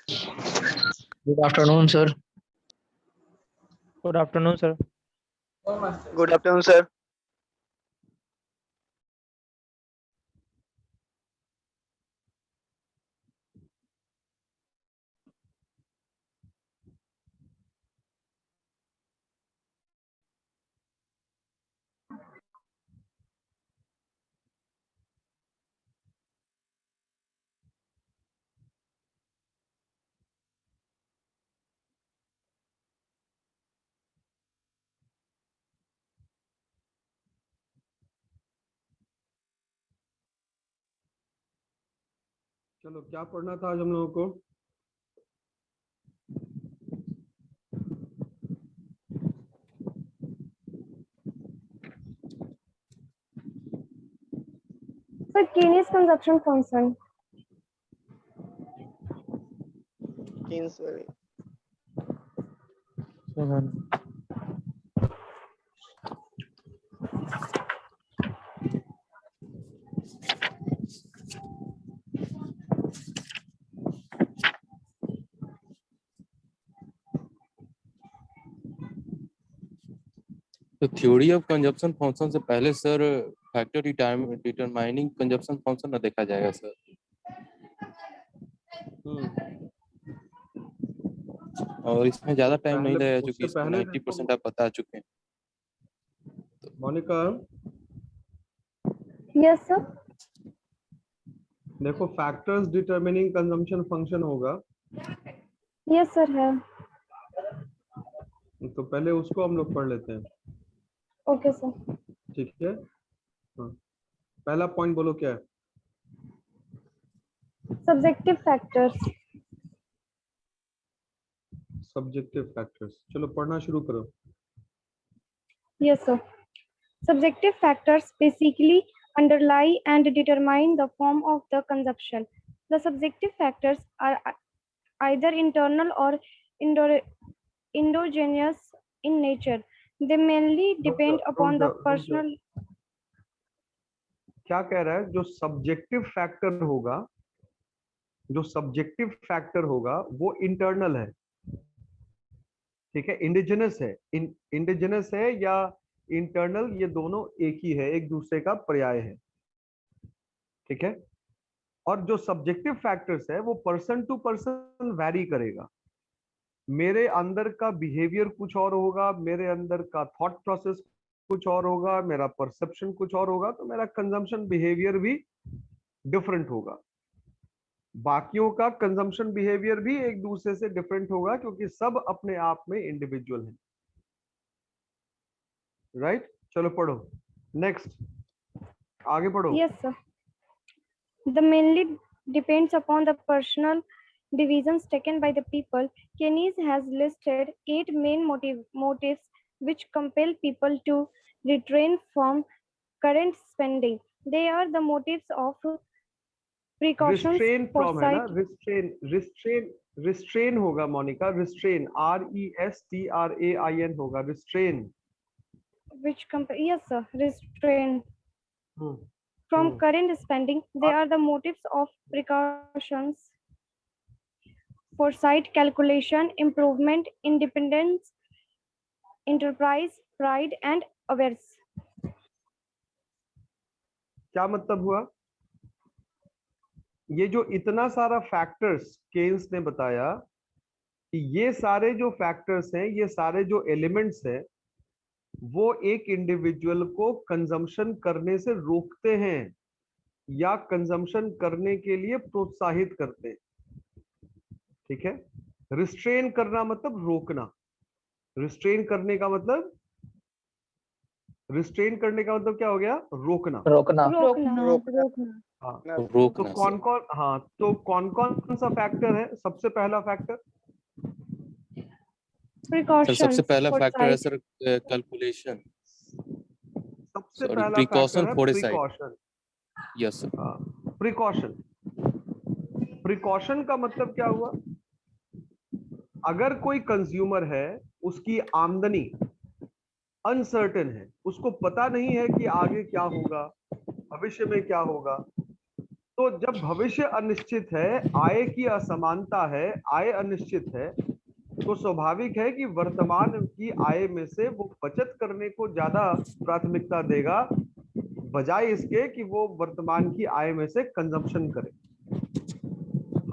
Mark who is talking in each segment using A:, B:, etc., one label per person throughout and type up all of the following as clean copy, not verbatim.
A: Good afternoon, sir.
B: Good afternoon, sir.
C: Good afternoon, sir.
D: चलो क्या पढ़ना था आज हम लोगों को?
E: Sir, Keynes consumption function.
C: Keynes,
F: तो थ्योरी ऑफ कंजप्शन फंक्शन से पहले sir factor determining consumption function ना देखा जाएगा सर। और इसमें ज्यादा टाइम नहीं लगेगा क्योंकि इसमें 90% आप बता चुके हैं।
D: Monica,
E: Yes, sir.
D: देखो फैक्टर्स डिटरमिनिंग कंजम्पशन फंक्शन होगा,
E: Yes, sir. है.
D: तो पहले उसको हम लोग पढ़ लेते हैं।
E: Okay, sir.
D: ठीक है, हाँ। पहला पॉइंट बोलो क्या है?
E: Subjective factors.
D: Subjective factors. चलो पढ़ना शुरू करो।
E: Yes, sir. Subjective factors basically underlie and determine the form of the consumption. The subjective factors are either internal or endogenous in nature. They mainly depend upon the personal.
D: क्या कह रहा है? जो subjective factor होगा वो internal है, ठीक है, इंडिजिनस है। इंडिजिनस है या इंटरनल, ये दोनों एक ही है, एक दूसरे का पर्याय है, ठीक है। और जो सब्जेक्टिव फैक्टर्स है वो पर्सन टू पर्सन वैरी करेगा। मेरे अंदर का बिहेवियर कुछ और होगा, मेरे अंदर का थॉट प्रोसेस कुछ और होगा, मेरा परसेप्शन कुछ और होगा, तो मेरा कंजम्पशन बिहेवियर भी डिफरेंट होगा। बाकियों का कंजम्पशन बिहेवियर भी एक दूसरे से डिफरेंट होगा क्योंकि सब अपने आप में इंडिविजुअल है, राइट? चलो पढ़ो, नेक्स्ट आगे पढ़ो।
E: Yes, sir. The mainly depends upon the personal divisions taken by the people. Keynes has listed 8 main motives which compel people to refrain from current spending. They are the motives of precautions,
D: restrain from है ना,
E: foresight.
D: Restrain होगा Monika, restrain, RESTRAIN होगा, restrain.
E: Yes, sir, restrain from current spending. They are the motives of precautions, foresight, calculation, improvement, independence, enterprise, pride, and awareness.
D: क्या मतलब हुआ? ये जो इतना सारा फैक्टर्स केन्स ने बताया कि ये सारे जो फैक्टर्स हैं, ये सारे जो एलिमेंट्स हैं, वो एक इंडिविजुअल को कंजम्पशन करने से रोकते हैं या कंजम्पशन करने के लिए प्रोत्साहित करते हैं, ठीक है। रिस्ट्रेन करना मतलब रोकना, रिस्ट्रेन करने का मतलब क्या हो गया? रोकना। हाँ, तो कौन कौन सा फैक्टर है? सबसे पहला फैक्टर
F: सबसे पहला फैक्टर है सर कैलकुलेशन।
D: सबसे पहला फैक्टर है precaution.
F: Yes sir.
D: Precaution, precaution का मतलब क्या हुआ? अगर कोई कंज्यूमर है, उसकी आमदनी अनसर्टेन है, उसको पता नहीं है कि आगे क्या होगा, भविष्य में क्या होगा, तो जब भविष्य अनिश्चित है, आय की असमानता है, आय अनिश्चित है, तो स्वाभाविक है कि वर्तमान की आय में से वो बचत करने को ज्यादा प्राथमिकता देगा बजाय इसके कि वो वर्तमान की आय में से कंजम्पशन करे।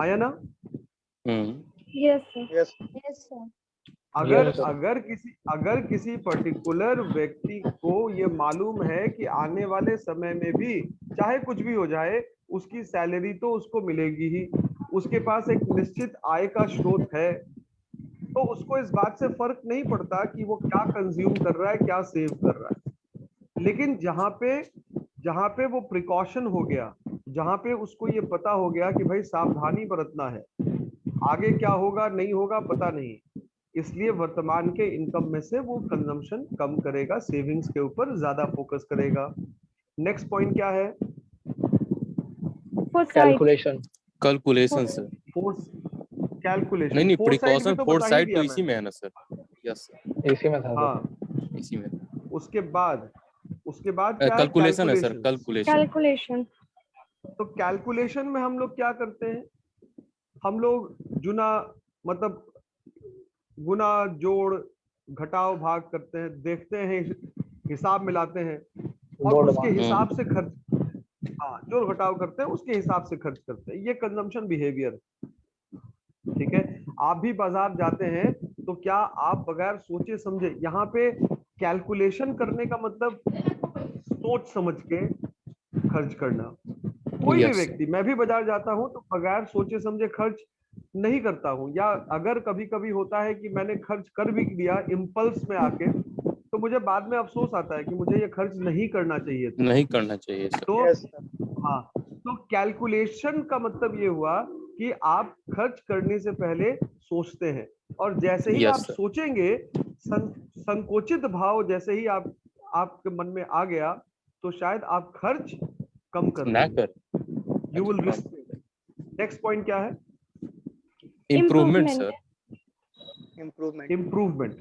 D: है ना?
E: Yes, sir.
C: Yes.
A: Yes, sir.
D: अगर किसी पर्टिकुलर व्यक्ति को ये मालूम है कि आने वाले समय में भी चाहे कुछ भी हो जाए उसकी सैलरी तो उसको मिलेगी ही, उसके पास एक निश्चित आय का स्रोत है, तो उसको इस बात से फर्क नहीं पड़ता कि वो क्या कंज्यूम कर रहा है, क्या सेव कर रहा है। लेकिन जहां पे वो प्रिकॉशन हो गया, जहां पे उसको ये पता हो गया कि भाई सावधानी बरतना है, आगे क्या होगा नहीं होगा पता नहीं, इसलिए वर्तमान के इनकम में से वो कंजम्पशन कम करेगा, सेविंग्स के ऊपर ज्यादा फोकस करेगा। नेक्स्ट पॉइंट क्या है?
E: Foresight.
C: Calculation.
F: Calculation sir.
D: Calculation.
F: नहीं
D: फोरसाइट
F: प्रिकॉशन
D: भी तो बता ही
F: फोरसाइट
D: दिया
F: तो इसी
D: मैंने।
F: में है ना सर? यस सर,
C: इसी में था सर।
D: हाँ,
F: इसी में
D: उसके बाद क्या है?
F: कैलकुलेशन है सर,
D: कैलकुलेशन।
F: कैलकुलेशन।
E: Calculation.
D: तो कैलकुलेशन में हम लोग क्या करते हैं? हम लोग मतलब गुना जोड़ घटाव भाग करते हैं, देखते हैं, हिसाब मिलाते हैं और
C: जोड़
D: उसके
C: भाग।
D: हिसाब से खर्च, हाँ जोड़ घटाव करते हैं, उसके हिसाब से खर्च करते हैं। ये कंजम्पशन बिहेवियर, ठीक है। आप भी बाजार जाते हैं तो क्या आप बगैर सोचे समझे, यहाँ पे कैलकुलेशन करने का मतलब सोच समझ के खर्च करना। कोई भी
F: Yes,
D: व्यक्ति, मैं भी बाजार जाता हूं तो बगैर सोचे समझे खर्च नहीं करता हूं, या अगर कभी कभी होता है कि मैंने खर्च कर भी दिया इम्पल्स में आके, तो मुझे बाद में अफसोस आता है कि मुझे ये खर्च नहीं करना चाहिए था।
F: नहीं करना चाहिए सर।
D: तो
C: Yes, sir.
D: हाँ, तो कैलकुलेशन का मतलब ये हुआ कि आप खर्च करने से पहले सोचते हैं, और जैसे ही
F: Yes,
D: आप
F: sir.
D: सोचेंगे, संकोचित भाव जैसे ही आपके मन में आ गया, तो शायद आप खर्च कम कर
F: ना
D: देंगे।
F: कर
D: यू विल नेक्स्ट पॉइंट क्या है?
F: Improvement sir.
C: Improvement.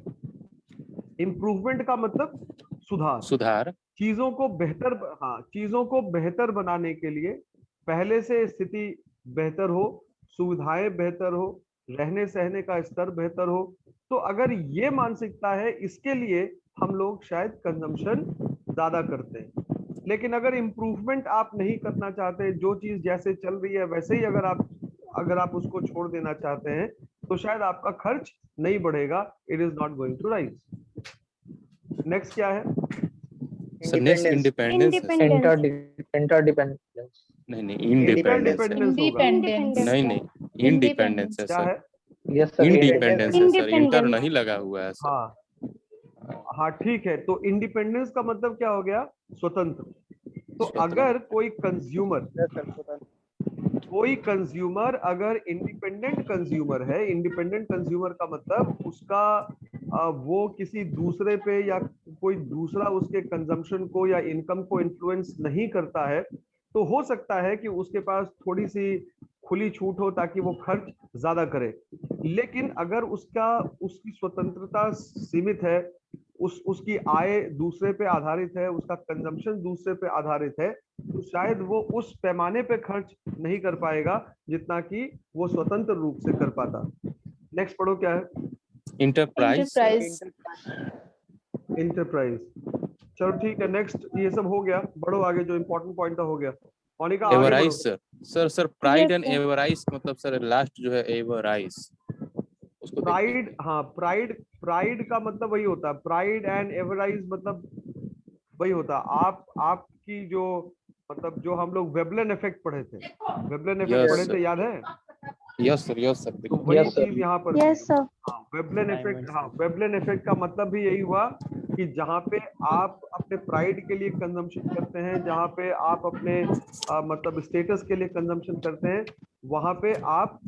D: इम्प्रूवमेंट का मतलब सुधार।
F: सुधार।
D: चीजों को बेहतर, हाँ चीजों को बेहतर बनाने के लिए, पहले से स्थिति बेहतर हो, सुविधाएं बेहतर हो, रहने सहने का स्तर बेहतर हो, तो अगर ये मानसिकता है, इसके लिए हम लोग शायद कंजम्पशन ज्यादा करते हैं। लेकिन अगर इम्प्रूवमेंट आप नहीं करना चाहते, जो चीज जैसे चल रही है वैसे ही अगर आप उसको छोड़ देना चाहते हैं, तो शायद आपका खर्च नहीं बढ़ेगा, it is not going to rise. Next क्या है?
F: Sir next
C: Independence.
F: Independence.
C: Interdependence.
F: नहीं इंडिपेंडेंस है।
D: इंटरडिपेंडेंस होगा।
A: Independence.
F: नहीं इंडिपेंडेंस है
D: क्या
F: सर।
D: है?
C: Yes, sir.
F: इंडिपेंडेंस है सर, इंटर
E: Independence.
F: नहीं लगा हुआ है सर।
D: हाँ हाँ ठीक है, तो इंडिपेंडेंस का मतलब क्या हो गया? स्वतंत्र। तो
F: स्वतंत्र।
D: अगर कोई कंज्यूमर,
C: Yes, sir.
D: अगर इंडिपेंडेंट कंज्यूमर है, इंडिपेंडेंट कंज्यूमर का मतलब उसका वो किसी दूसरे पे या कोई दूसरा उसके कंजम्पशन को या इनकम को इन्फ्लुएंस नहीं करता है, तो हो सकता है कि उसके पास थोड़ी सी खुली छूट हो ताकि वो खर्च ज्यादा करे। लेकिन अगर उसकी स्वतंत्रता सीमित है, उसकी आय दूसरे पे आधारित है, उसका कंजम्पशन दूसरे पे आधारित है, तो शायद वो उस पैमाने पे खर्च नहीं कर पाएगा जितना कि वो स्वतंत्र रूप से कर पाता। नेक्स्ट पढ़ो क्या है?
F: इंटरप्राइज।
D: इंटरप्राइज। चलो ठीक है, नेक्स्ट ये सब हो गया, बढ़ो आगे, जो इंपॉर्टेंट पॉइंट था हो गया। मोनिका आगे बढ़ो।
F: एवराइज sir pride
E: Yes,
F: and
E: sir.
F: एवराइज मतलब सर लास्ट जो है एवराइज, उसको देखिए।
D: प्राइड, हाँ प्राइड का मतलब वही होता है, प्राइड एंड एवराइज मतलब वही होता है। आपकी जो मतलब जो हम लोग वेबलन इफेक्ट पढ़े थे, वेबलन इफेक्ट
F: Yes,
D: पढ़े
F: sir.
D: थे, याद है?
F: यस सर
D: तो वही
C: Yes, sir.
D: चीज यहाँ पर
A: Yes, sir.
D: Veblen effect. हाँ, वेबलन इफेक्ट का मतलब भी यही हुआ कि जहाँ पे आप अपने प्राइड के लिए कंजम्पशन करते हैं, जहाँ पे आप अपने मतलब स्टेटस के लिए कंजम्पशन करते हैं, वहां पे आप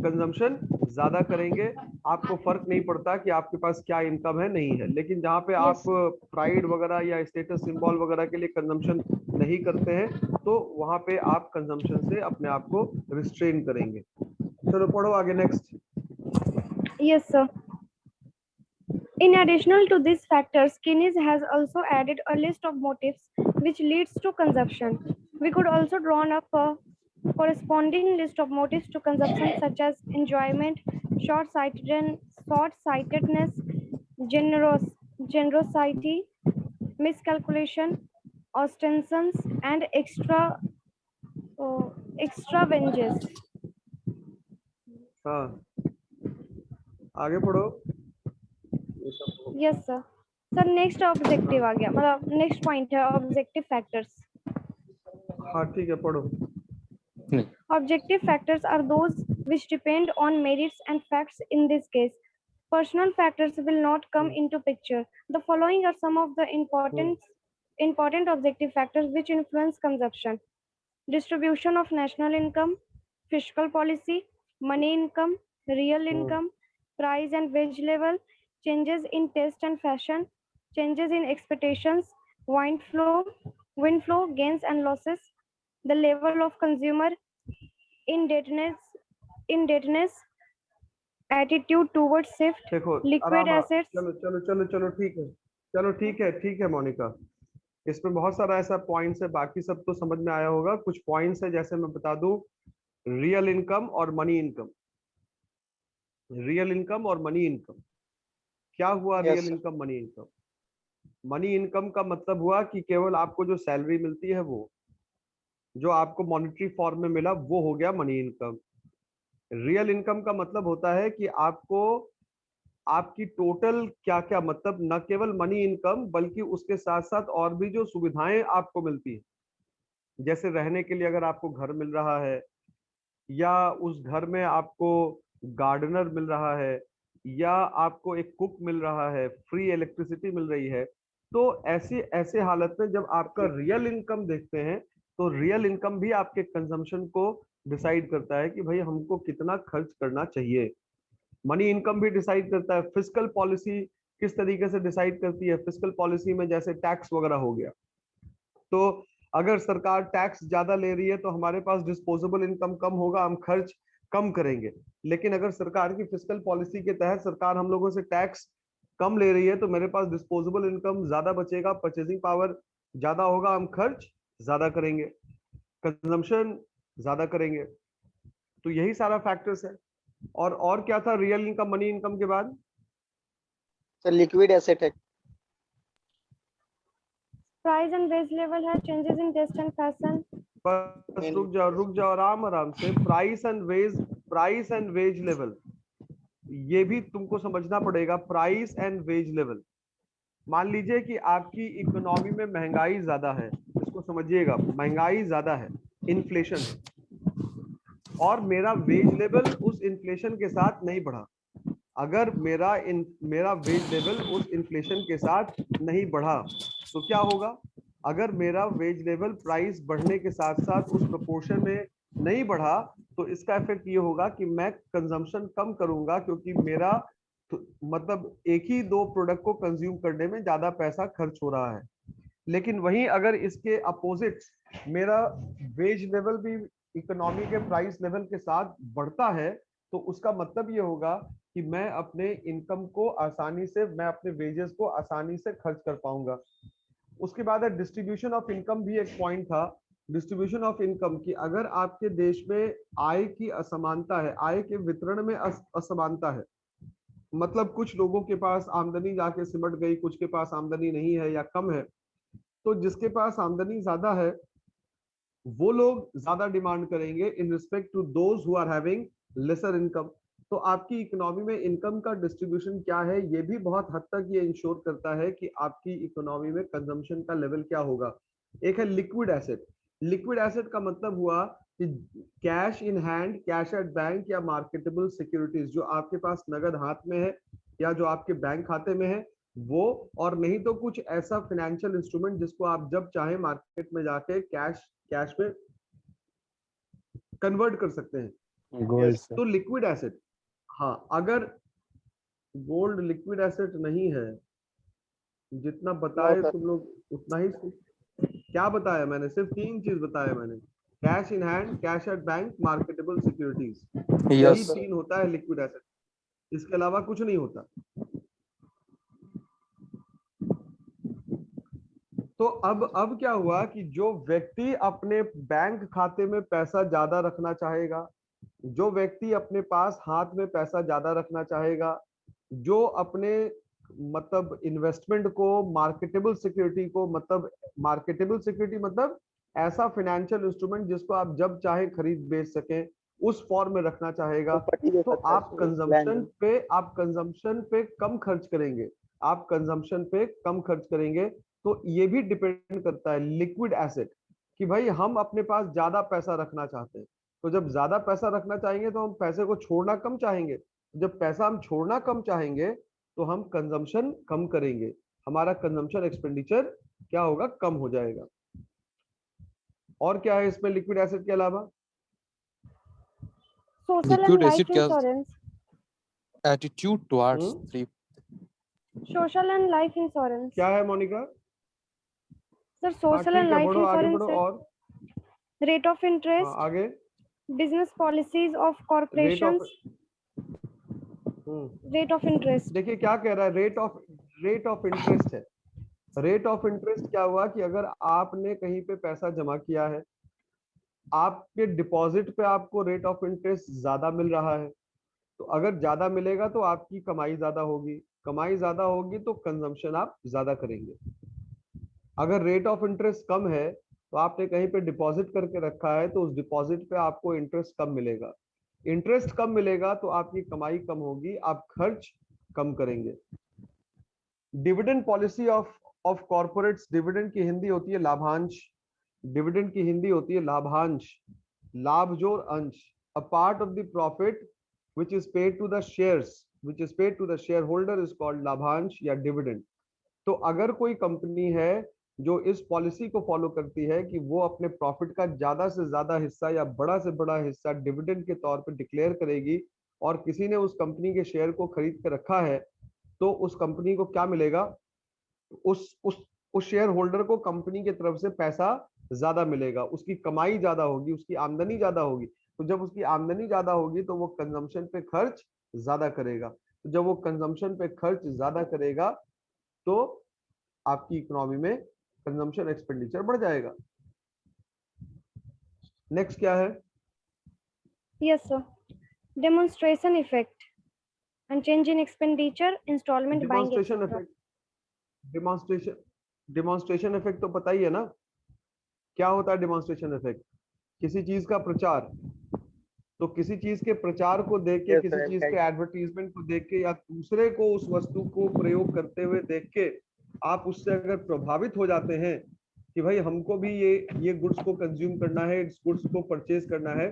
D: कंजम्पशन ज्यादा करेंगे, आपको फर्क नहीं पड़ता कि आपके पास क्या इनकम है नहीं है। लेकिन जहाँ पे आप प्राइड वगैरह या स्टेटस सिंबल वगैरह के लिए कंजम्पशन नहीं करते हैं, तो वहां पे आप कंजम्पशन से अपने आप को रिस्ट्रेन करेंगे। चलो पढ़ो आगे, next.
E: Yes, sir. In addition to these factors, Keynes has also added a list of motives which leads to consumption. We could also draw up a corresponding list of motives to consumption such as enjoyment, short-sightedness, generosity, miscalculation, ostensions, and extravagances.
D: हाँ, आगे पढ़ो। ये सब हो-
E: Yes, sir. Sir, next objective आ गया, मतलब next point है objective factors.
D: हाँ ठीक है, पढ़ो।
E: Objective factors are those which depend on merits and facts. In this case, personal factors will not come into picture. The following are some of the important objective factors which influence consumption: distribution of national income, fiscal policy, money income, real income, price and wage level, changes in taste and fashion, changes in expectations, wind flow, gains and losses, the level of consumer indebtedness, attitude towards thrift,
D: देखो
E: liquid
D: आराम,
E: assets.
D: चलो चलो चलो चलो, ठीक है, चलो ठीक है मोनिका। इसमें बहुत सारा ऐसा पॉइंट्स है, बाकी सब तो समझ में आया होगा। कुछ पॉइंट्स है, जैसे मैं बता दूं, रियल इनकम और मनी इनकम। रियल इनकम और मनी इनकम क्या हुआ?
C: Yes,
D: real
C: sir.
D: Income, money income. Money income का मतलब हुआ कि केवल आपको जो सैलरी मिलती है, वो जो आपको मॉनेटरी फॉर्म में मिला, वो हो गया मनी इनकम। रियल इनकम का मतलब होता है कि आपको आपकी टोटल क्या क्या, मतलब न केवल मनी इनकम बल्कि उसके साथ साथ और भी जो सुविधाएं आपको मिलती है, जैसे रहने के लिए अगर आपको घर मिल रहा है, या उस घर में आपको गार्डनर मिल रहा है, या आपको एक कुक मिल रहा है, फ्री इलेक्ट्रिसिटी मिल रही है। तो ऐसी ऐसे हालत में जब आपका रियल इनकम देखते हैं, तो रियल इनकम भी आपके कंजम्पशन को डिसाइड करता है कि भाई हमको कितना खर्च करना चाहिए। मनी इनकम भी डिसाइड करता है। फिस्कल पॉलिसी किस तरीके से डिसाइड करती है? फिस्कल पॉलिसी में जैसे टैक्स वगैरह हो गया, तो अगर सरकार टैक्स ज्यादा ले रही है तो हमारे पास डिस्पोजेबल इनकम कम होगा, हम खर्च कम करेंगे। लेकिन अगर सरकार की फिस्कल पॉलिसी के तहत सरकार हम लोगों से टैक्स कम ले रही है, तो मेरे पास डिस्पोजेबल इनकम ज्यादा बचेगा, परचेजिंग पावर ज्यादा होगा, हम खर्च ज्यादा करेंगे, कंजम्पशन ज्यादा करेंगे। तो यही सारा फैक्टर्स है। और क्या था रियल इनकम मनी इनकम के बाद?
C: सर लिक्विड एसेट है।
E: Price and wage level है, changes in taste and fashion.
D: बस रुक जाओ आराम आराम से। प्राइस एंड वेज लेवल, ये भी तुमको समझना पड़ेगा। प्राइस एंड वेज लेवल, मान लीजिए कि आपकी इकोनॉमी में महंगाई ज्यादा है, इसको समझिएगा, महंगाई ज्यादा है, इन्फ्लेशन है, और मेरा वेज लेवल उस इन्फ्लेशन के साथ नहीं बढ़ा। अगर मेरा वेज लेवल उस इन्फ्लेशन के साथ नहीं बढ़ा, तो क्या होगा? अगर मेरा वेज लेवल प्राइस बढ़ने के साथ साथ उस प्रोपोर्शन में नहीं बढ़ा, तो इसका इफेक्ट ये होगा कि मैं कंजम्पशन कम करूंगा, क्योंकि मेरा मतलब एक ही दो प्रोडक्ट को कंज्यूम करने में ज्यादा पैसा खर्च हो रहा है। लेकिन वहीं अगर इसके अपोजिट मेरा वेज लेवल भी इकोनॉमी के प्राइस लेवल के साथ बढ़ता है, तो उसका मतलब ये होगा कि मैं अपने इनकम को आसानी से, मैं अपने वेजेस को आसानी से खर्च कर पाऊंगा। उसके बाद है डिस्ट्रीब्यूशन ऑफ इनकम, भी एक पॉइंट था। डिस्ट्रीब्यूशन ऑफ इनकम की, अगर आपके देश में आय की असमानता है, आय के वितरण में असमानता है, मतलब कुछ लोगों के पास आमदनी जाके सिमट गई, कुछ के पास आमदनी नहीं है या कम है, तो जिसके पास आमदनी ज्यादा है वो लोग ज्यादा डिमांड करेंगे in respect to those who are having lesser income. तो आपकी इकोनॉमी में इनकम का डिस्ट्रीब्यूशन क्या है, ये भी बहुत हद तक ये इंश्योर करता है कि आपकी इकोनॉमी में कंजम्पशन का लेवल क्या होगा। एक है लिक्विड एसेट। लिक्विड एसेट का मतलब हुआ कि cash in hand, cash at bank, या मार्केटेबल सिक्योरिटीज, जो आपके पास नगद हाथ में है या जो आपके बैंक खाते में है वो, और नहीं तो कुछ ऐसा फाइनेंशियल इंस्ट्रूमेंट जिसको आप जब चाहे मार्केट में जाके कैश में कन्वर्ट कर सकते हैं।
F: गोल्ड से।
D: तो लिक्विड एसेट, हाँ, अगर गोल्ड लिक्विड एसेट नहीं है, जितना बताए तुम लोग उतना ही। क्या बताया मैंने? सिर्फ 3 चीज बताया मैंने, cash in hand, cash at bank, marketable securities. यही
F: यस
D: 3 होता है लिक्विड एसेट, इसके अलावा कुछ नहीं होता। तो अब क्या हुआ कि जो व्यक्ति अपने बैंक खाते में पैसा ज्यादा रखना चाहेगा, जो व्यक्ति अपने पास हाथ में पैसा ज्यादा रखना चाहेगा, जो अपने मतलब इन्वेस्टमेंट को मार्केटेबल सिक्योरिटी को मार्केटेबल सिक्योरिटी मतलब ऐसा फाइनेंशियल इंस्ट्रूमेंट जिसको आप जब चाहे खरीद बेच सकें, उस फॉर्म में रखना चाहेगा,
C: प्रॉपर्टी दे
D: तो
C: सकता है
D: आप
C: उसमें,
D: कंजम्पशन पे कम खर्च करेंगे, आप कंजम्पशन पे कम खर्च करेंगे। तो ये भी डिपेंड करता है लिक्विड एसेट कि भाई हम अपने पास ज्यादा पैसा रखना चाहते हैं, तो जब ज्यादा पैसा रखना चाहेंगे तो हम पैसे को छोड़ना कम चाहेंगे, जब पैसा हम छोड़ना कम चाहेंगे तो हम कंजम्पशन कम करेंगे, हमारा कंजम्पशन एक्सपेंडिचर क्या होगा, कम हो जाएगा। और क्या है इसमें लिक्विड एसेट के अलावा?
E: Social and
F: liquid
E: life
F: acid क्या
E: insurance.
F: Attitude towards
D: hmm?
F: Three
E: Social and life insurance.
D: क्या है मोनिका?
E: Sir,
D: हाँ
E: social
D: ठीक
E: and
D: है,
E: life
D: बढ़ो आगे
E: insurance
D: बढ़ो।
E: है
D: और
E: rate of interest,
D: हाँ आगे,
E: business policies of
D: rate of
E: corporations, rate of interest.
D: देखिए क्या कह रहा है, रेट ऑफ इंटरेस्ट है। रेट ऑफ इंटरेस्ट क्या हुआ कि अगर आपने कहीं पे पैसा जमा किया है, आपके डिपॉजिट पे आपको रेट ऑफ इंटरेस्ट ज्यादा मिल रहा है, तो अगर ज्यादा मिलेगा तो आपकी कमाई ज्यादा होगी, कमाई ज्यादा होगी तो कंजम्पशन आप ज्यादा करेंगे। अगर रेट ऑफ इंटरेस्ट कम है तो आपने कहीं पे डिपॉजिट करके रखा है, तो उस डिपॉजिट पे आपको इंटरेस्ट कम मिलेगा, इंटरेस्ट कम मिलेगा तो आपकी कमाई कम होगी, आप खर्च कम करेंगे। Dividend policy of corporates, dividend की हिंदी होती है लाभांश, डिविडेंड की हिंदी होती है लाभांश, लाभ जोड़ अंश, a part of the profit which is paid to the shares, which is paid to the shareholder is called लाभांश या डिविडेंड। तो अगर कोई कंपनी है जो इस पॉलिसी को फॉलो करती है कि वो अपने प्रॉफिट का ज्यादा से ज्यादा हिस्सा या बड़ा से बड़ा हिस्सा डिविडेंड के तौर पे डिक्लेयर करेगी, और किसी ने उस कंपनी के शेयर को खरीद के रखा है, तो उस कंपनी को क्या मिलेगा, उस शेयर होल्डर को कंपनी की तरफ से पैसा ज्यादा मिलेगा, उसकी कमाई ज्यादा होगी, उसकी आमदनी ज्यादा होगी। तो जब उसकी आमदनी ज्यादा होगी तो वो कंजम्पशन पे खर्च ज्यादा करेगा, तो जब वो कंजम्पशन पे खर्च ज्यादा करेगा तो आपकी इकोनॉमी में कंजम्पशन एक्सपेंडिचर बढ़ जाएगा। नेक्स्ट क्या है?
E: Yes, sir. Demonstration effect and change in expenditure, installment buying,
D: demonstration
E: etc.
D: Effect, demonstration effect तो पता ही है ना, क्या होता है डिमॉन्स्ट्रेशन इफेक्ट? किसी चीज का प्रचार, तो किसी चीज के प्रचार को देख के,
C: Yes,
D: किसी
C: sir,
D: चीज
C: right.
D: के एडवर्टीजमेंट को देख के, या दूसरे को उस वस्तु को प्रयोग करते हुए देख के आप उससे अगर प्रभावित हो जाते हैं कि भाई हमको भी ये गुड्स को कंज्यूम करना है, इस गुड्स को परचेज करना है,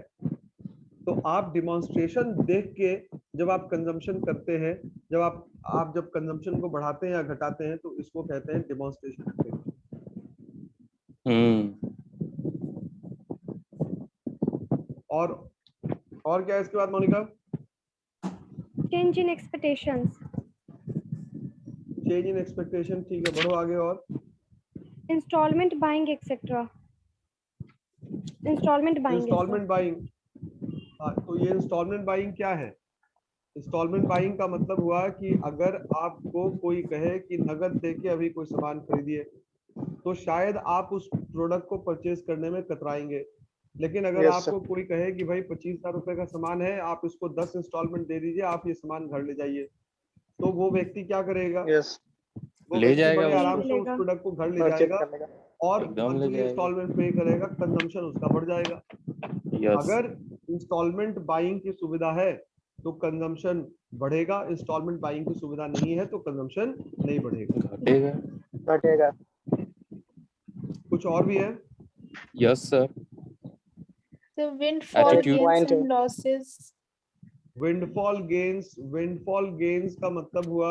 D: तो आप डिमॉन्स्ट्रेशन देख के जब आप कंजम्पशन करते हैं, जब आप जब कंजम्पशन को बढ़ाते हैं या घटाते हैं, तो इसको कहते हैं डिमॉन्स्ट्रेशन इफेक्ट। और क्या है इसके बाद Monica?
E: Change in expectations,
D: change in expectation, ठीक है, बढ़ो आगे। और
E: installment buying, etc. Installment buying, yes, sir.
D: Installment buying, हाँ, तो ये इंस्टॉलमेंट बाइंग क्या है? इंस्टॉलमेंट बाइंग का मतलब हुआ कि अगर आपको कोई कहे कि नगद देके अभी कोई सामान खरीदिए, तो शायद आप उस प्रोडक्ट को परचेज करने में कतराएंगे, लेकिन अगर
C: Yes,
D: आपको कोई कहे कि भाई 25,000 रुपए का सामान है, आप इसको 10 इंस्टॉलमेंट दे दीजिए, आप ये सामान घर ले जाइए, तो वो व्यक्ति क्या करेगा?
C: Yes,
D: वो
F: ले
D: व्यक्ति
F: जाएगा
D: बड़े
F: उसको।
D: आराम से उस
E: लेगा।
D: प्रोडक्ट को घर ले
C: परचेज
D: जाएगा
C: करने का।
D: और
F: एकदम ले
D: मंथली
F: जाएगा।
D: इंस्टॉलमेंट पे करेगा, कंजम्पशन उसका बढ़ जाएगा।
F: यस
D: अगर इंस्टॉलमेंट बाइंग की सुविधा है तो कंजम्पशन बढ़ेगा, इंस्टॉलमेंट बाइंग की सुविधा नहीं है तो कंजम्पशन नहीं बढ़ेगा।
F: घटेगा।
C: घटेगा।
D: कुछ और भी है?
F: Yes sir.
A: The windfall
F: Attitude.
A: gains and losses.
D: Windfall gains का मतलब हुआ,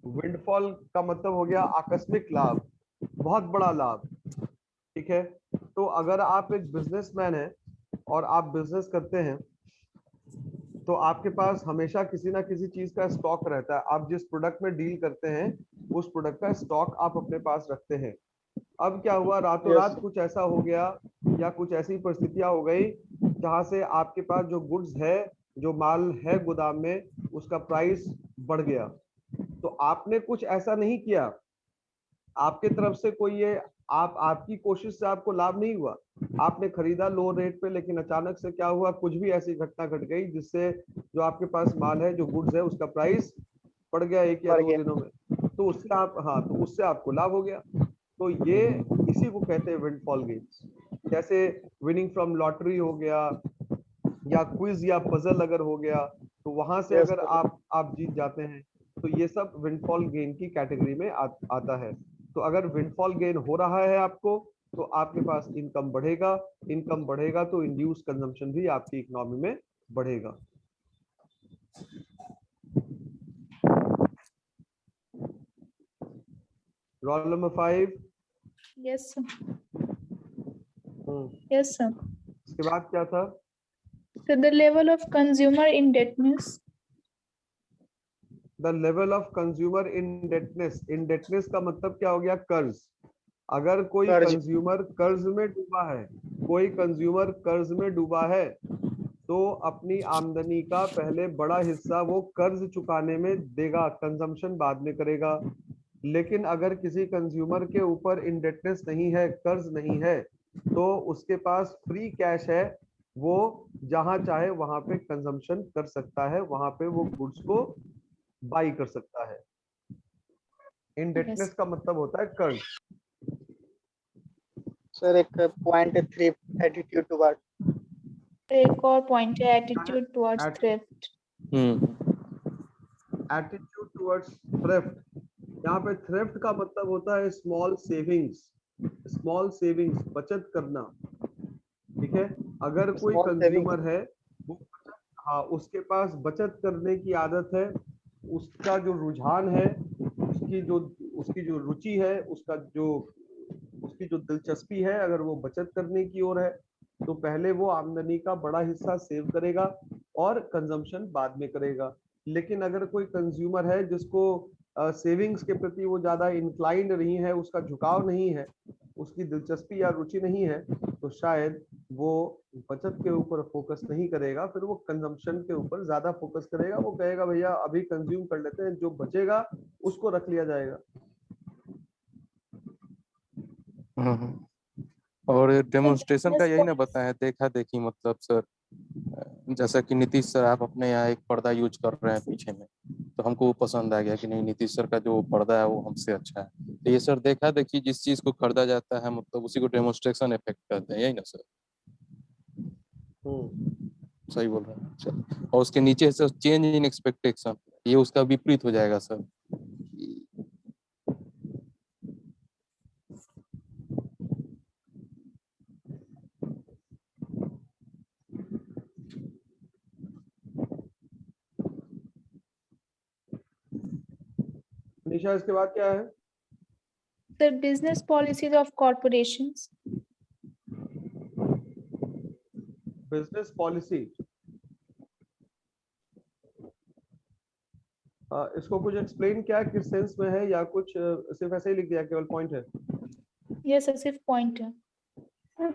D: विंडफॉल का मतलब हो गया आकस्मिक लाभ, बहुत बड़ा लाभ, ठीक है। तो अगर आप एक बिजनेसमैन हैं और आप बिजनेस करते हैं, तो आपके पास हमेशा किसी ना किसी चीज का स्टॉक रहता है, आप जिस प्रोडक्ट में डील करते हैं उस प्रोडक्ट का स्टॉक आप अपने पास रखते हैं। अब क्या हुआ, रातों रात कुछ ऐसा हो गया या कुछ ऐसी परिस्थितियां हो गई जहां से आपके पास जो गुड्स है, जो माल है गोदाम में, उसका प्राइस बढ़ गया, तो आपने कुछ ऐसा नहीं किया आपके तरफ से कोई ये आपकी कोशिश से आपको लाभ नहीं हुआ, आपने खरीदा लो रेट पे, लेकिन अचानक से क्या हुआ, कुछ भी ऐसी घटना घट गई जिससे जो आपके पास माल है, जो गुड्स है, उसका प्राइस बढ़ गया 1 या
C: बढ़
D: 2
C: गया।
D: दिनों में, तो उससे आप तो उससे आपको लाभ हो गया। तो ये इसी को कहते हैं विंडफॉल गेन्स। जैसे विनिंग फ्रॉम लॉटरी हो गया, या क्विज या पजल अगर हो गया, तो वहां से
C: Yes,
D: अगर
C: sir.
D: आप जीत जाते हैं, तो ये सब विंडफॉल गेन की कैटेगरी में आता है। तो अगर विंडफॉल गेन हो रहा है आपको, तो आपके पास इनकम बढ़ेगा, इनकम बढ़ेगा तो इंड्यूस कंजम्पशन भी आपकी इकोनॉमी में बढ़ेगा। Roll number 5।
A: Yes, sir.
D: हम्म,
A: Yes, sir.
D: इसके बाद क्या था?
A: So the level of consumer indebtedness.
D: The level of consumer indebtedness का मतलब क्या हो गया? कर्ज। अगर कोई
C: कर्ज।
D: कंज्यूमर कर्ज में डूबा है, कोई कंज्यूमर कर्ज में डूबा है, तो अपनी आमदनी का पहले बड़ा हिस्सा वो कर्ज चुकाने में देगा, कंजम्पशन बाद में करेगा। लेकिन अगर किसी कंज्यूमर के ऊपर इंडेटनेस नहीं है, कर्ज नहीं है, तो उसके पास फ्री कैश है, वो जहां चाहे वहां पे कंजम्पशन कर सकता है, वहां पे वो गुड्स को बाई कर सकता है। इंडेटनेस का मतलब होता है कर्ज।
C: सर एक पॉइंट 3 एटीट्यूड टुवर्ड।
A: एक और point है attitude towards thrift.
D: Attitude towards thrift. यहाँ पे थ्रिफ्ट का मतलब होता है स्मॉल सेविंग्स, बचत करना। ठीक है, अगर कोई
C: Small saving.
D: कंज्यूमर है, वो उसके पास बचत करने की आदत है, उसका जो रुझान है, उसकी जो रुचि है, उसकी जो दिलचस्पी है, अगर वो बचत करने की ओर है, तो पहले वो आमदनी का बड़ा हिस्सा सेव करेगा और कंजम्पशन बाद में करेगा। लेकिन अगर कोई कंज्यूमर है जिसको सेविंग्स के प्रति वो ज्यादा इंक्लाइंड नहीं है, उसका झुकाव नहीं है, उसकी दिलचस्पी या रुचि नहीं है, तो शायद वो बचत के ऊपर फोकस नहीं करेगा, फिर वो कंजम्पशन के ऊपर ज्यादा फोकस करेगा। वो कहेगा भैया अभी कंज्यूम कर लेते हैं, जो बचेगा उसको रख लिया जाएगा।
F: और डेमोन्स्ट्रेशन का यही ना बताया, देखा देखी मतलब सर, जैसा कि नीतीश सर आप अपने यहाँ एक पर्दा यूज कर रहे हैं पीछे में, तो हमको वो पसंद आ गया कि नहीं, नीतीश सर का जो पर्दा है वो हमसे अच्छा है। तो ये सर देखा देखी जिस चीज को खरीदा जाता है, मतलब उसी को डेमोन्स्ट्रेशन इफेक्ट कहते हैं, यही ना सर? सही बोल रहे हैं सर। और उसके नीचे सर चेंज इन एक्सपेक्टेशन, ये उसका विपरीत हो जाएगा सर।
D: निशा, इसके बाद क्या है?
A: The business policies of corporations.
D: Business policy, इसको कुछ एक्सप्लेन क्या है, किस सेंस में है, या कुछ सिर्फ ऐसे ही लिख दिया, केवल पॉइंट है?
A: Yes, sir, सिर्फ point है.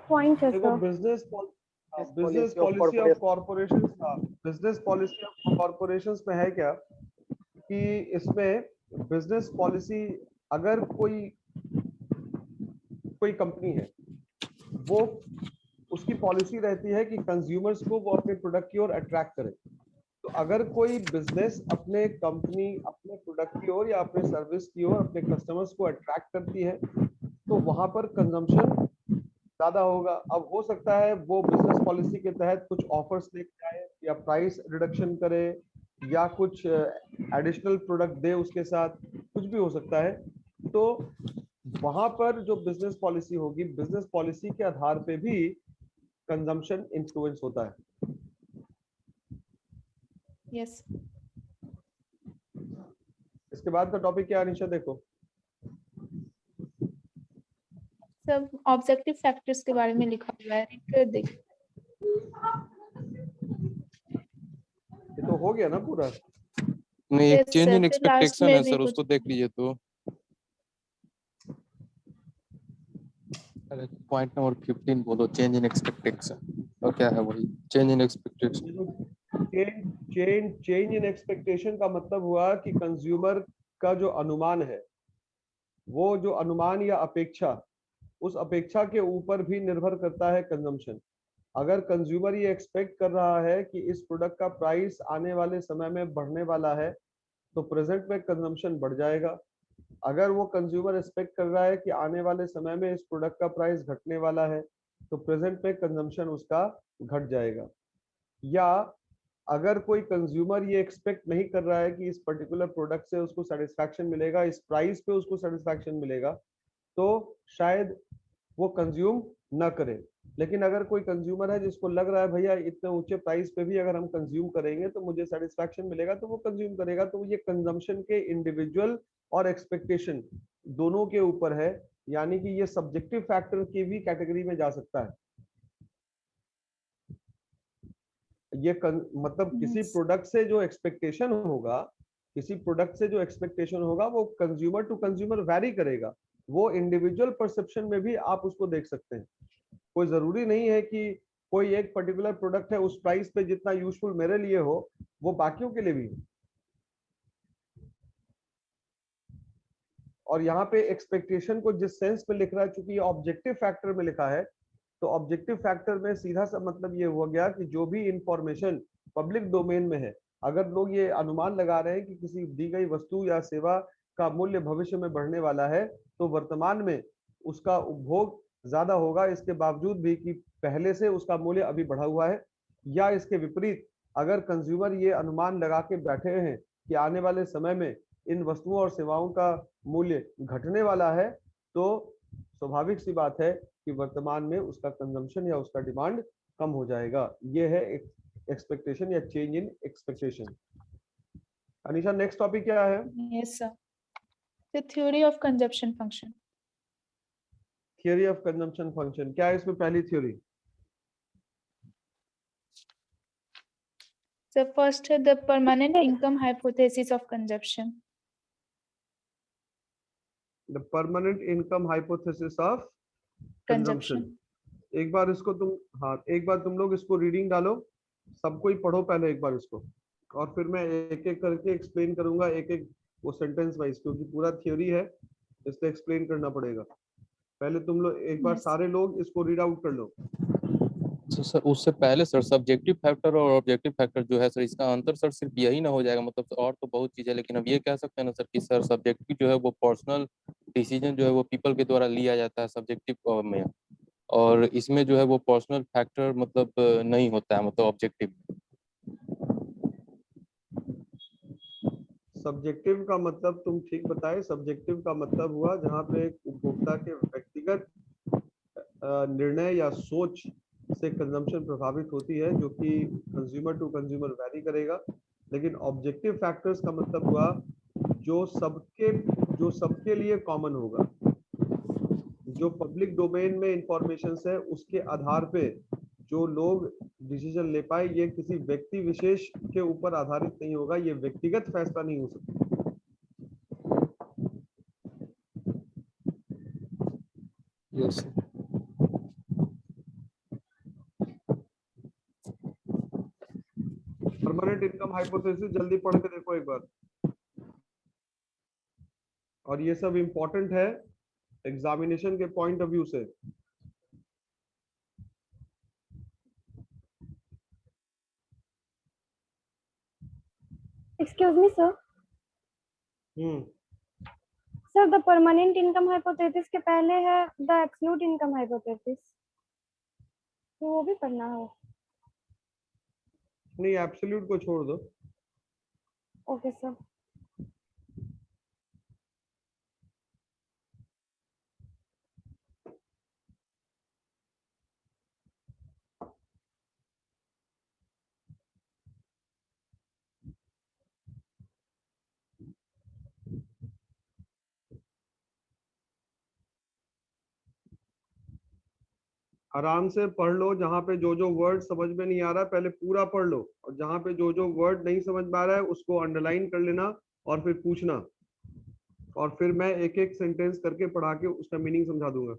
E: Point है
D: देखो,
E: sir.
D: Business policy of corporation, business policy of corporations में है क्या कि इसमें बिजनेस पॉलिसी, अगर कोई कंपनी है, वो उसकी पॉलिसी रहती है कि कंज्यूमर्स को वो अपने प्रोडक्ट की ओर अट्रैक्ट करे। तो अगर कोई बिजनेस अपने प्रोडक्ट की ओर या अपने सर्विस की ओर अपने कस्टमर्स को अट्रैक्ट करती है, तो वहां पर कंजम्पशन ज्यादा होगा। अब हो सकता है वो बिजनेस पॉलिसी के तहत कुछ ऑफर्स लेके आए, या प्राइस रिडक्शन करे, या कुछ एडिशनल प्रोडक्ट दे उसके साथ, कुछ भी हो सकता है। तो वहां पर जो बिजनेस पॉलिसी होगी, बिजनेस पॉलिसी के आधार पे भी कंजम्पशन इन्फ्लुएंस होता है।
A: Yes.
D: इसके बाद का टॉपिक क्या है निशा? देखो,
A: सब ऑब्जेक्टिव फैक्टर्स के बारे में लिखा हुआ है, read कर देखिए.
D: ये तो हो गया ना पूरा?
F: नहीं, एक
A: Yes,
F: चेंज
A: sir,
F: इन
A: फिर last
F: एक्सपेक्टेशन
A: में
F: है
A: भी
F: सर,
A: कुछ.
F: उसको देख लीजिए तो। अरे पॉइंट नंबर 15 बोलो, चेंज इन एक्सपेक्टेशन, और क्या है वही change in expectation?
D: Change in expectation का मतलब हुआ कि कंज्यूमर का जो अनुमान है, वो जो अनुमान या अपेक्षा, उस अपेक्षा के ऊपर भी निर्भर करता है कंजम्पशन। अगर कंज्यूमर ये एक्सपेक्ट कर रहा है कि इस प्रोडक्ट का प्राइस आने वाले समय में बढ़ने वाला है, तो प्रेजेंट में कंजम्पशन बढ़ जाएगा। अगर वो कंज्यूमर एक्सपेक्ट कर रहा है कि आने वाले समय में इस प्रोडक्ट का प्राइस घटने वाला है, तो प्रेजेंट में कंजम्पशन उसका घट जाएगा। या अगर कोई कंज्यूमर ये एक्सपेक्ट नहीं कर रहा है कि इस पर्टिकुलर प्रोडक्ट से उसको सेटिस्फैक्शन मिलेगा, इस प्राइस पे उसको सेटिस्फैक्शन मिलेगा, तो शायद वो कंज्यूम ना करे। लेकिन अगर कोई कंज्यूमर है जिसको लग रहा है भैया इतने ऊंचे प्राइस पे भी अगर हम कंज्यूम करेंगे तो मुझे सेटिस्फैक्शन मिलेगा, तो वो कंज्यूम करेगा। तो ये कंजम्पशन के इंडिविजुअल और एक्सपेक्टेशन दोनों के ऊपर है, यानी कि ये सब्जेक्टिव फैक्टर की भी कैटेगरी में जा सकता है। ये मतलब किसी
A: Yes.
D: प्रोडक्ट से जो एक्सपेक्टेशन होगा, किसी प्रोडक्ट से जो एक्सपेक्टेशन होगा वो कंज्यूमर टू कंज्यूमर वैरी करेगा। वो इंडिविजुअल परसेप्शन में भी आप उसको देख सकते हैं। कोई जरूरी नहीं है कि कोई एक पर्टिकुलर प्रोडक्ट है उस प्राइस पे जितना यूजफुल मेरे लिए हो वो बाकियों के लिए भी हो। और यहाँ पे एक्सपेक्टेशन को जिस सेंस में लिख रहा है, चूंकि ये ऑब्जेक्टिव फैक्टर में लिखा है, तो ऑब्जेक्टिव फैक्टर में सीधा सा मतलब ये हो गया कि जो भी इंफॉर्मेशन पब्लिक डोमेन में है, अगर लोग ये अनुमान लगा रहे हैं कि किसी दी गई वस्तु या सेवा का मूल्य भविष्य में बढ़ने वाला है, तो वर्तमान में उसका उपभोग ज्यादा होगा, इसके बावजूद भी कि पहले से उसका मूल्य अभी बढ़ा हुआ है। या इसके विपरीत, अगर कंज्यूमर ये अनुमान लगा के बैठे हैं कि आने वाले समय में इन वस्तुओं और सेवाओं का मूल्य घटने वाला है, तो स्वाभाविक सी बात है कि वर्तमान में उसका कंजम्पशन या उसका डिमांड कम हो जाएगा। ये है एक्सपेक्टेशन या change in expectation. Anisha, next topic क्या है?
A: Yes, sir. The theory of consumption function.
D: Theory of consumption function. क्या है इसमें पहली theory?
A: So first, the permanent income hypothesis of consumption.
D: The permanent income hypothesis of consumption. एक बार इसको तुम, हाँ, एक बार तुम लोग इसको रीडिंग डालो, सबको ही पढ़ो पहले एक बार इसको, और फिर मैं एक एक करके एक्सप्लेन करूंगा, एक एक वो सेंटेंस वाइज, क्योंकि पूरा थ्योरी है इसलिए एक्सप्लेन करना पड़ेगा। पहले तुम लोग एक बार
A: Yes.
D: सारे लोग इसको रीड आउट कर लो।
F: तो सर उससे पहले सर सब्जेक्टिव फैक्टर और ऑब्जेक्टिव फैक्टर जो है सर, इसका अंतर सर सिर्फ यही ना हो जाएगा? मतलब और तो बहुत चीज़ है, लेकिन अब ये कह सकते हैं ना सर कि सर सब्जेक्टिव जो है वो पर्सनल डिसीजन जो है वो पीपल के द्वारा लिया जाता है सब्जेक्टिव में, और इसमें जो है वो पर्सनल फैक्टर मतलब नहीं होता है, मतलब ऑब्जेक्टिव।
D: सब्जेक्टिव का मतलब तुम ठीक बताए। सब्जेक्टिव का मतलब हुआ जहाँ पे एक उपभोक्ता के व्यक्तिगत निर्णय या सोच से कंजम्पशन प्रभावित होती है, जो कि कंज्यूमर टू कंज्यूमर वैरी करेगा। लेकिन ऑब्जेक्टिव फैक्टर्स का मतलब हुआ जो सबके लिए कॉमन होगा, जो पब्लिक डोमेन में इंफॉर्मेशन है उसके आधार पे जो लोग डिसीजन ले पाए। ये किसी व्यक्ति विशेष के ऊपर आधारित नहीं होगा, ये व्यक्तिगत फैसला नहीं हो सकता।
F: यस।
D: परमानेंट इनकम हाइपोथेसिस जल्दी पढ़ के देखो एक बार, और ये सब इंपॉर्टेंट है एग्जामिनेशन के पॉइंट ऑफ व्यू से।
E: Excuse me, sir. Sir, the permanent income hypothesis के पहले है the absolute income hypothesis. तो वो भी पढ़ना हो?
D: नहीं, एब्सोल्यूट को छोड़ दो।
E: Okay, sir.
D: आराम से पढ़ लो, जहाँ पे जो जो वर्ड समझ में नहीं आ रहा है पहले पूरा पढ़ लो, और जहाँ पे जो जो वर्ड नहीं समझ में आ रहा है उसको अंडरलाइन कर लेना और फिर पूछना, और फिर मैं एक एक सेंटेंस करके पढ़ा के उसका मीनिंग समझा दूंगा।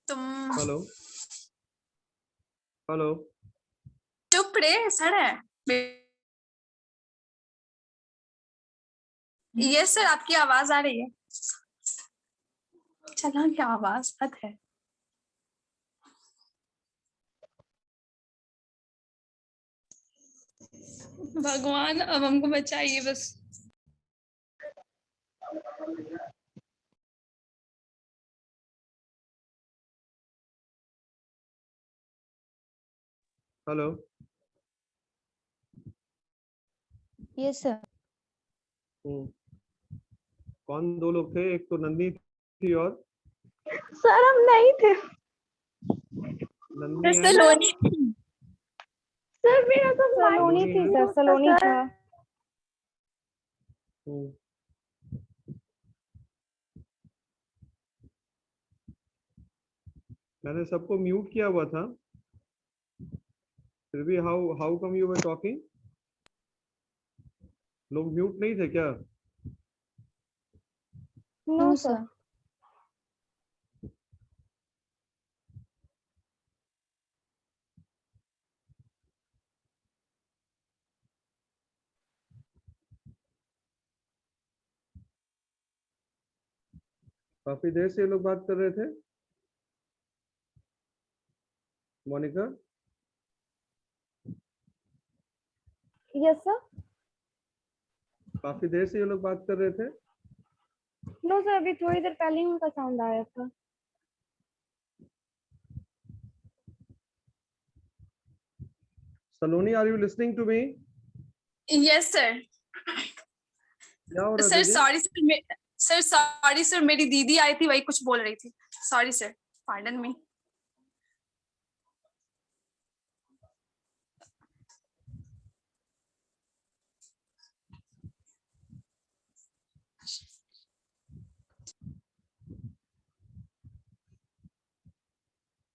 B: तुम
D: हेलो हेलो
B: चुप रे सर है। यस सर, आपकी आवाज आ रही है। चला क्या आवाज हद है। भगवान अब हमको बचाइए बस।
D: Hello
A: yes sir.
D: कौन दो लोग थे? एक तो नंदी थी और
E: सर हम नहीं थे।
D: नंदी है।
B: सलोनी।
E: सर मेरा तो सलोनी थी सर, सलोनी था।
D: हम्म। मैंने सबको म्यूट किया हुआ था, फिर भी how how come you were talking? लोग म्यूट नहीं थे क्या?
E: No sir.
D: काफी देर से ये लोग बात कर रहे थे। Monica
E: yes sir.
D: काफी देर से ये लोग बात कर रहे थे।
E: नो सर, अभी थोड़ी देर पहले ही उनका साउंड आया था।
D: Saloni, are you listening to me?
B: Yes sir.
D: क्या हो रहा
B: सर
D: था?
B: सॉरी सर सॉरी सर, मेरी दीदी आई थी, वही कुछ बोल रही थी। Sorry sir, pardon me.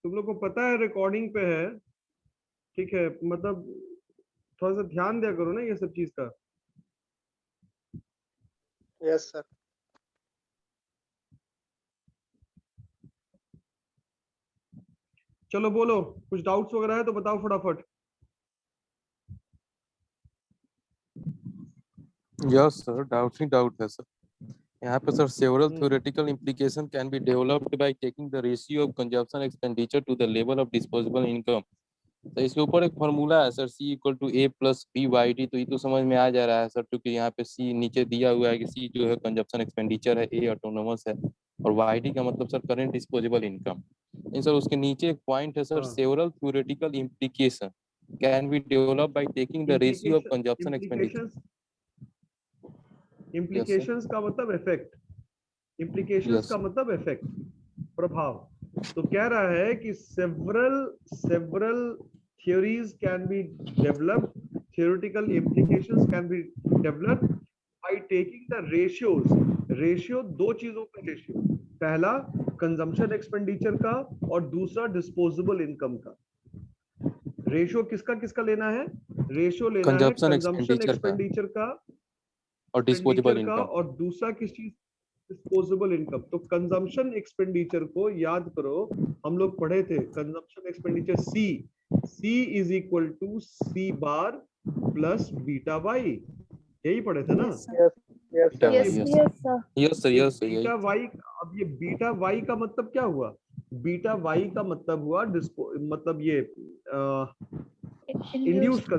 D: तुम लोग को पता है रिकॉर्डिंग पे है, ठीक है? मतलब थोड़ा सा ध्यान दिया करो ना ये सब चीज का।
C: Yes, sir.
D: चलो बोलो, कुछ डाउट्स वगैरह है तो बताओ फटाफट।
F: यस सर, डाउट ही डाउट है सर। यहाँ पे sir several
D: hmm.
F: Theoretical implication can be developed by taking the ratio of consumption expenditure to the level of disposable income। तो इसके ऊपर एक फॉर्मूला है sir, C equal to A plus B Y D. तो ये तो समझ में आ जा रहा है सर, क्योंकि यहाँ पे C नीचे दिया हुआ है कि C जो है कंजप्शन एक्सपेंडिचर है, A ऑटोनोमस है, और वाई डी का मतलब सर करेंट डिस्पोजेबल इनकम। इन सर उसके नीचे एक पॉइंट है सर,
D: हाँ।
F: Several theoretical implication can be developed by taking the ratio of consumption expenditure।
D: Implications का मतलब इफेक्ट, इम्प्लीकेशंस
F: Yes,
D: का मतलब इफेक्ट, प्रभाव। तो कह रहा है कि several theories can be developed, theoretical implications can be developed by taking the ratios। Ratio दो चीजों का रेशियो, पहला कंजम्पशन एक्सपेंडिचर का और दूसरा डिस्पोजेबल इनकम का। रेशियो किसका किसका लेना है? रेशियो लेना है
F: कंजप्शन
D: कंजम्पशन
F: एक्सपेंडिचर का
D: एक्सपेंडिचर का
F: और डिस्पोजेबल
D: का,
F: इनकम।
D: और दूसरा किस चीज? Disposable income. तो कंजम्पशन एक्सपेंडिचर को याद करो, हम लोग पढ़े थे consumption expenditure C is equal to C bar plus beta Y, यही पढ़े थे ना?
C: Yes, sir.
F: Yes,
C: Yes,
F: sir.
C: sir.
F: Yes sir, yes sir,
D: beta Y, अब ये बीटा वाई का मतलब क्या हुआ? बीटा वाई का मतलब हुआ मतलब ये
A: Induced
D: इंड्यूस्ड